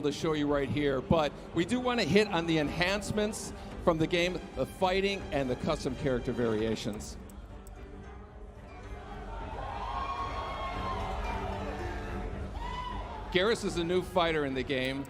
to show you right here, but we do want to hit on the enhancements from the game, the fighting, and the custom character variations. Garrus is a new fighter in the game,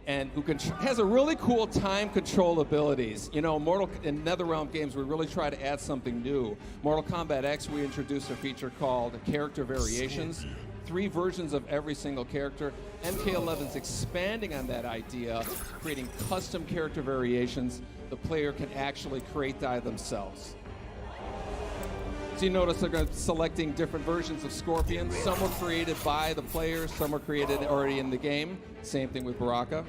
and who has a really cool time control abilities. You know, in NetherRealm games, we really try to add something new. Mortal Kombat X, we introduced a feature called character variations. 3 versions of every single character. MK11's expanding on that idea, creating custom character variations the player can actually create themselves. So you notice they're selecting different versions of Scorpion. Some were created by the players, some were created already in the game. Same thing with Baraka.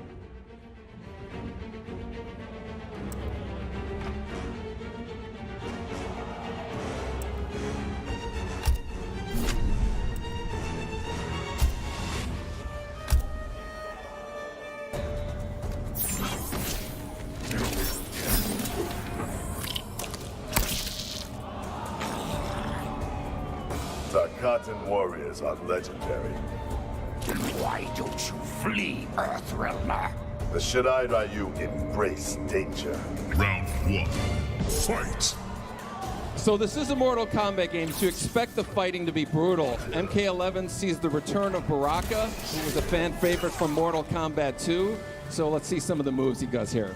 The Cotton Warriors are legendary. Then why don't you flee, Earthrealmer? The Shirai Ryu embrace danger. Round 1, fight! So this is a Mortal Kombat game, so you expect the fighting to be brutal. MK11 sees the return of Baraka, who was a fan favorite from Mortal Kombat 2. So let's see some of the moves he does here.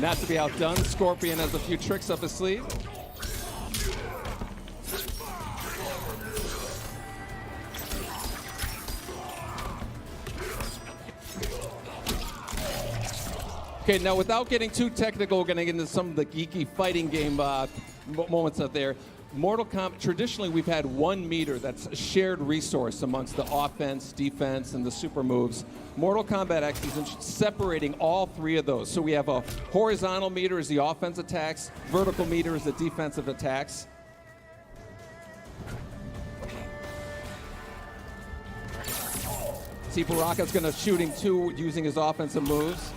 Not to be outdone, Scorpion has a few tricks up his sleeve. Okay, now without getting too technical, we're going to get into some of the geeky fighting game moments out there. Mortal Kombat, traditionally we've had 1 meter that's a shared resource amongst the offense, defense, and the super moves. Mortal Kombat X is separating all 3 of those. So we have a horizontal meter is the offense attacks, vertical meter is the defensive attacks. See, Baraka's going to shooting 2 using his offensive moves.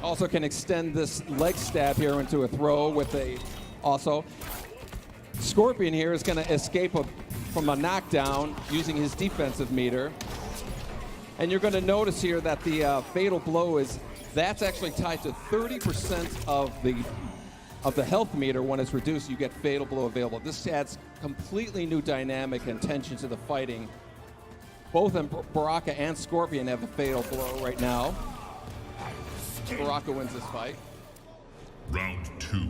Also can extend this leg stab here into a throw with a also. Scorpion here is going to escape from a knockdown using his defensive meter. And you're going to notice here that the fatal blow that's actually tied to 30% of the health meter. When it's reduced, you get fatal blow available. This adds completely new dynamic and tension to the fighting. Both Baraka and Scorpion have a fatal blow right now. Baraka wins this fight. Round 2,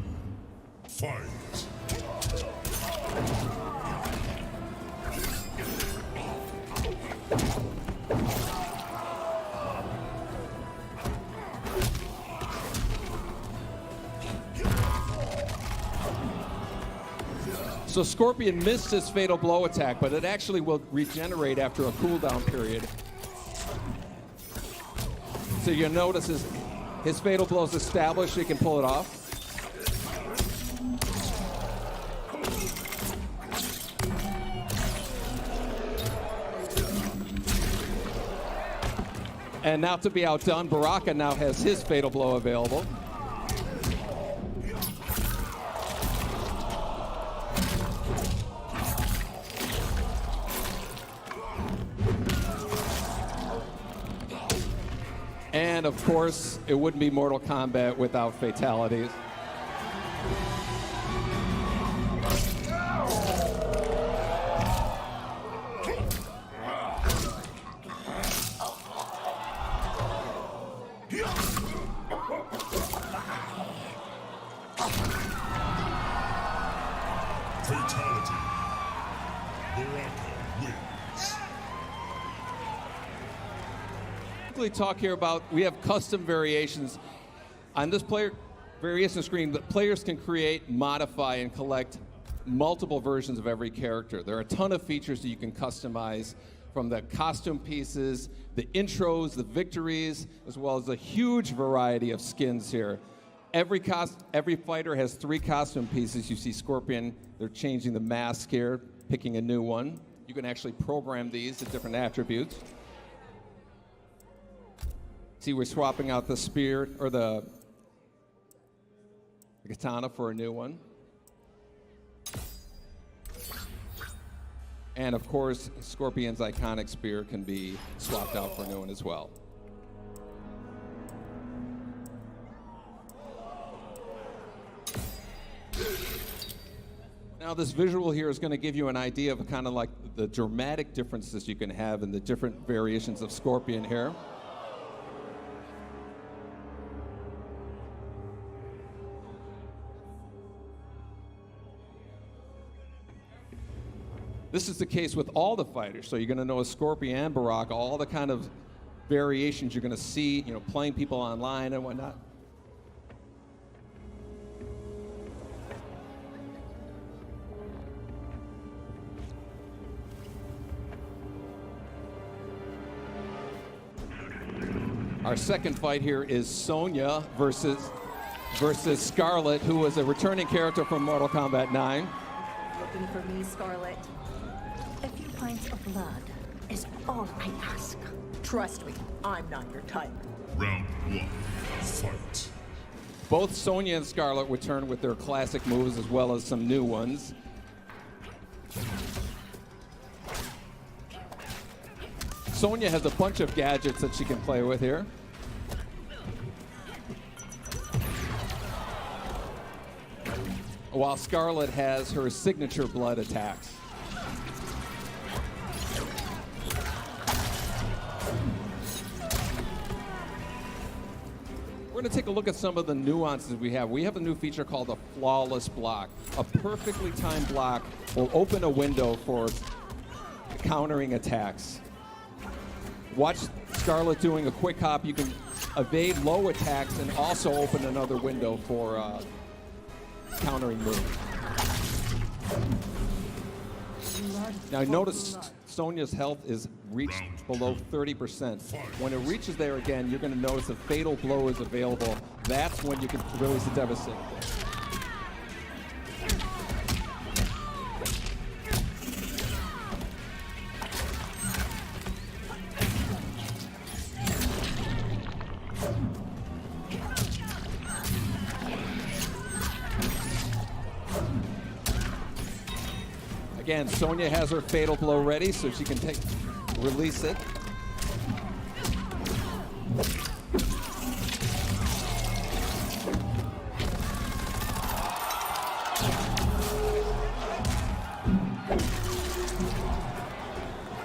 fight! So Scorpion missed his fatal blow attack, but it actually will regenerate after a cooldown period. So you'll notice his fatal blow is established, he can pull it off. And not to be outdone, Baraka now has his fatal blow available. And of course, it wouldn't be Mortal Kombat without fatalities. Fatality. Baraka wins. Quickly talk here about, we have custom variations. On this player variation screen, the players can create, modify, and collect multiple versions of every character. There are a ton of features that you can customize, from the costume pieces, the intros, the victories, as well as a huge variety of skins here. Every fighter has 3 costume pieces. You see Scorpion, they're changing the mask here, picking a new one. You can actually program these to different attributes. See, we're swapping out the spear, or the katana for a new one. And of course, Scorpion's iconic spear can be swapped out for a new one as well. Now this visual here is going to give you an idea of kind of like the dramatic differences you can have in the different variations of Scorpion here. This is the case with all the fighters, so you're going to know Scorpion and Baraka, all the kind of variations you're going to see, you know, playing people online and whatnot. Our second fight here is Sonya versus Scarlet, who was a returning character from Mortal Kombat 9. Looking for me, Scarlet? A few pints of blood is all I ask. Trust me, I'm not your type. Round 1. Fight. Both Sonya and Scarlet return with their classic moves as well as some new ones. Sonya has a bunch of gadgets that she can play with here. While Scarlet has her signature blood attacks. We're going to take a look at some of the nuances we have. We have a new feature called a flawless block. A perfectly timed block will open a window for countering attacks. Watch Scarlet doing a quick hop. You can evade low attacks and also open another window for countering move. Now notice Sonya's health is reached below 30%. When it reaches there again, you're going to notice a fatal blow is available. That's when you can release a devastating blow. Again, Sonya has her fatal blow ready, so she can release it.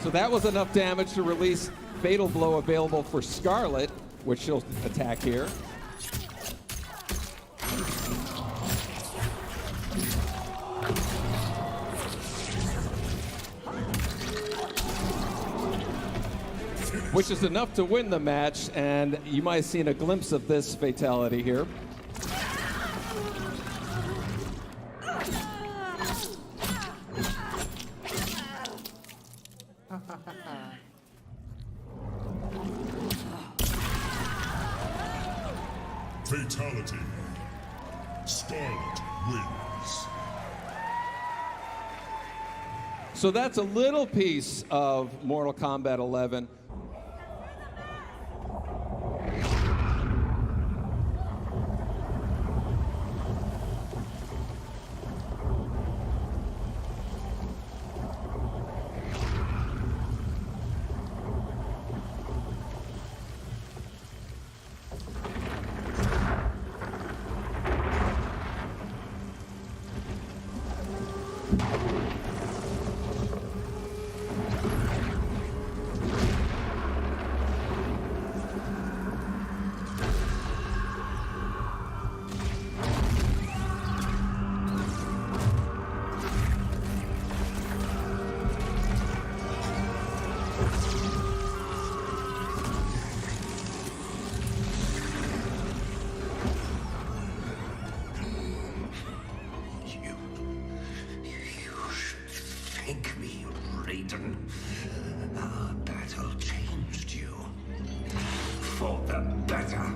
So that was enough damage to release fatal blow available for Scarlet, which she'll attack here. Which is enough to win the match, and you might have seen a glimpse of this fatality here. Fatality. Scarlet wins. So that's a little piece of Mortal Kombat 11. Thank me, Raiden. Our battle changed you. For the better.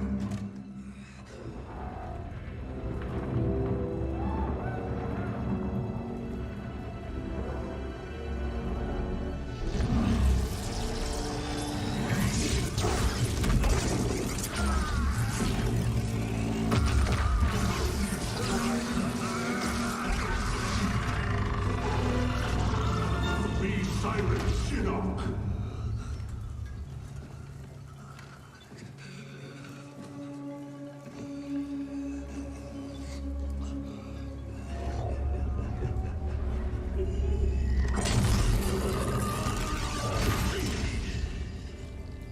Silence, Shinnok!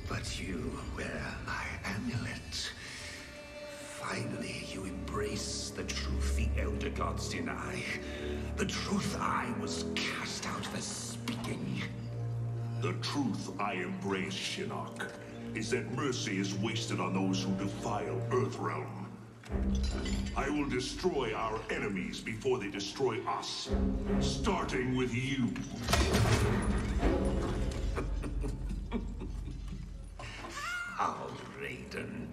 But you wear my amulet. Finally, you embrace the truth the Elder Gods deny. The truth I was cast out for speaking. The truth I embrace, Shinnok, is that mercy is wasted on those who defile Earthrealm. I will destroy our enemies before they destroy us, starting with you. How, Raiden?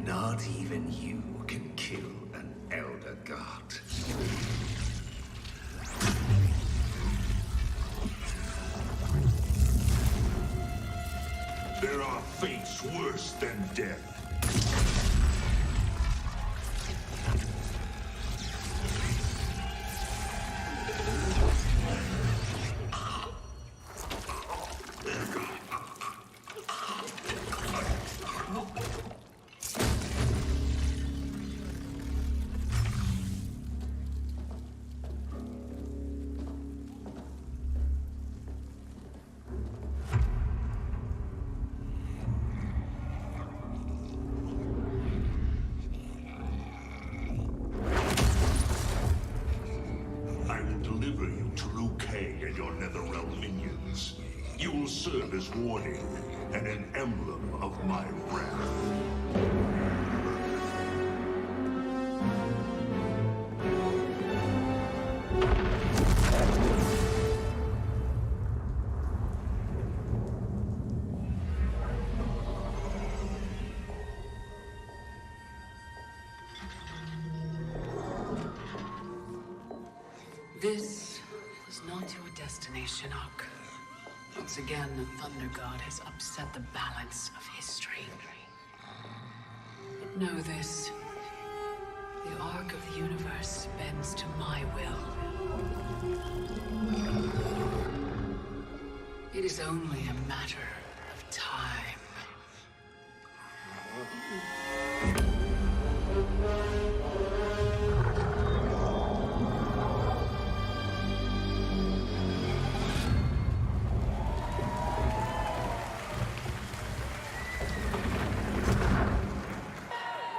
Not even you can kill an Elder God. There are fates worse than death. You will serve as warning and an emblem of my wrath. This is not your destination, Shinnok. Once again, the Thunder God has upset the balance of history. But know this. The arc of the universe bends to my will. It is only a matter of time.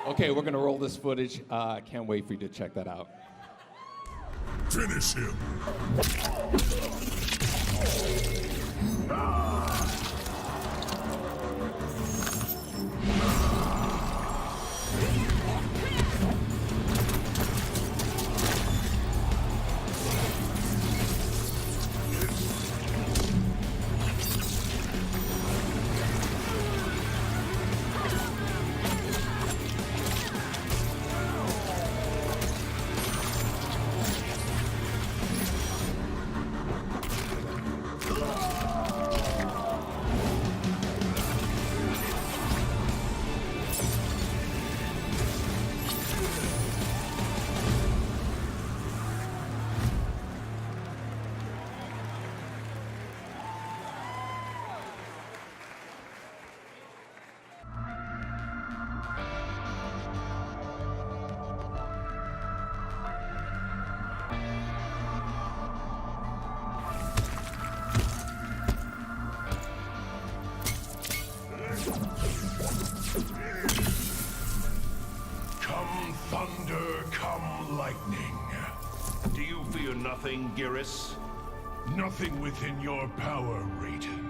Okay, we're gonna roll this footage. Can't wait for you to check that out. Finish him. Come thunder, come lightning. Do you fear nothing, Geras? Nothing within your power, Raiden.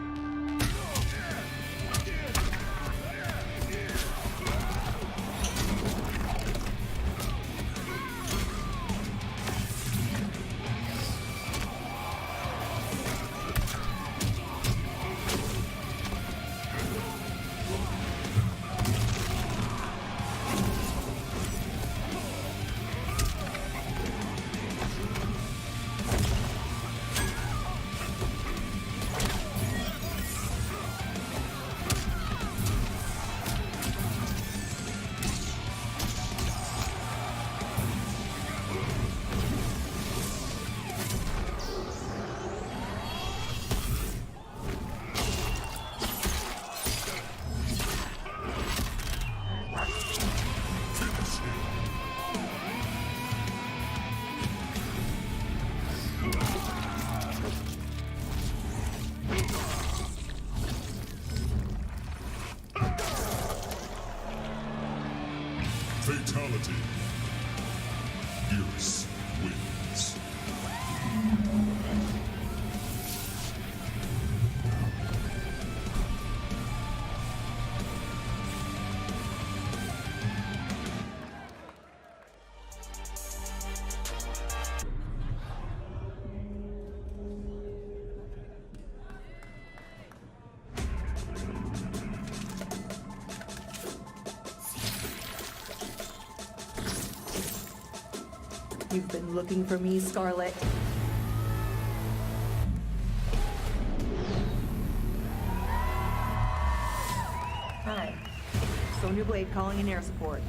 You've been looking for me, Scarlet. Hi. Sonya Blade calling in air support.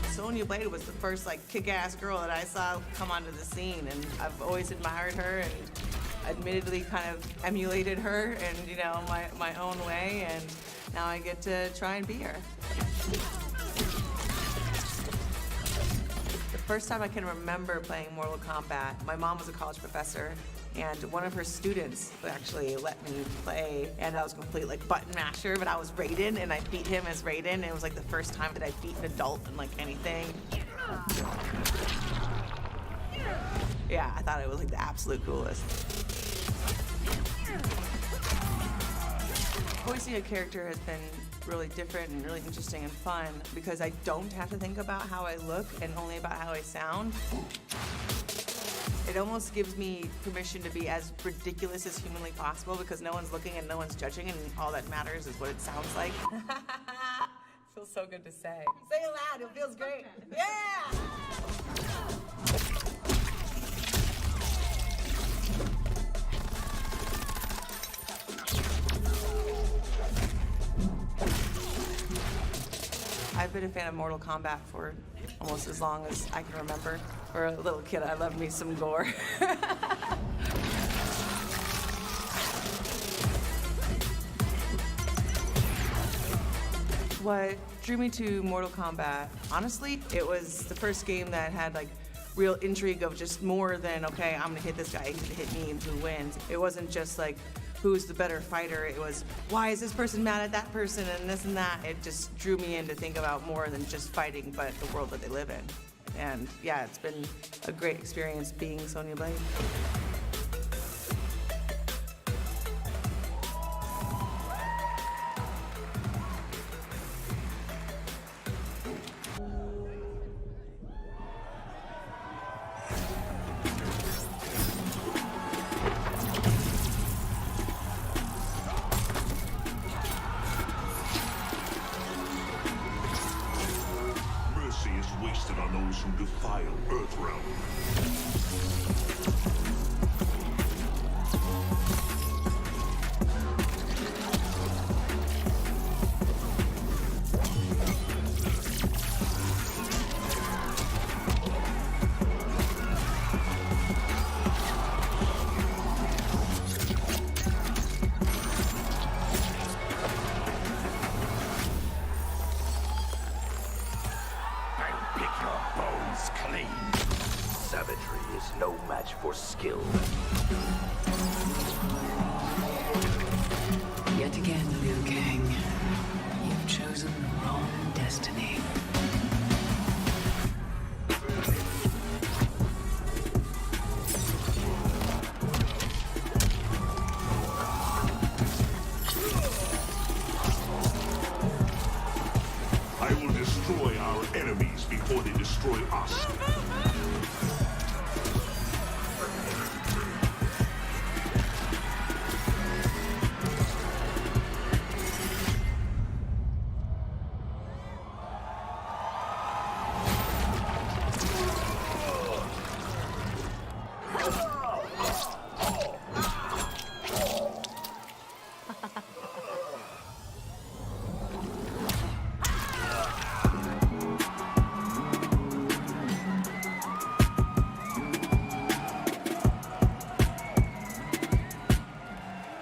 Sonya Blade was the first kick-ass girl that I saw come onto the scene, and I've always admired her and admittedly kind of emulated her in my own way, and now I get to try and be her. The first time I can remember playing Mortal Kombat, my mom was a college professor, and one of her students actually let me play, and I was a complete button masher, but I was Raiden, and I beat him as Raiden, and it was the first time that I beat an adult in anything. Yeah, I thought it was the absolute coolest. Voicing a character has been really different and really interesting and fun because I don't have to think about how I look and only about how I sound. It almost gives me permission to be as ridiculous as humanly possible because no one's looking and no one's judging, and all that matters is what it sounds like. Feels so good to say. Say it loud, it feels great. Yeah! I've been a fan of Mortal Kombat for almost as long as I can remember. For a little kid, I loved me some gore. What drew me to Mortal Kombat, honestly, it was the first game that had real intrigue of just more than, okay, I'm gonna hit this guy, he's gonna hit me, and who wins. It wasn't just who's the better fighter. It was, why is this person mad at that person and this and that? It just drew me in to think about more than just fighting, but the world that they live in. And yeah, it's been a great experience being Sonya Blade. Wasted on those who defile Earthrealm. Savagery is no match for skill. Yet again, Liu Kang, you've chosen the wrong destiny. I will destroy our enemies before they destroy us.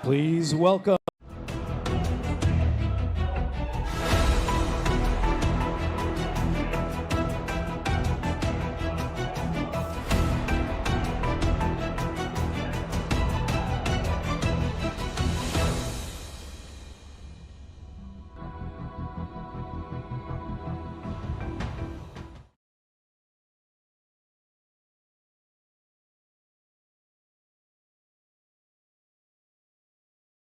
Please welcome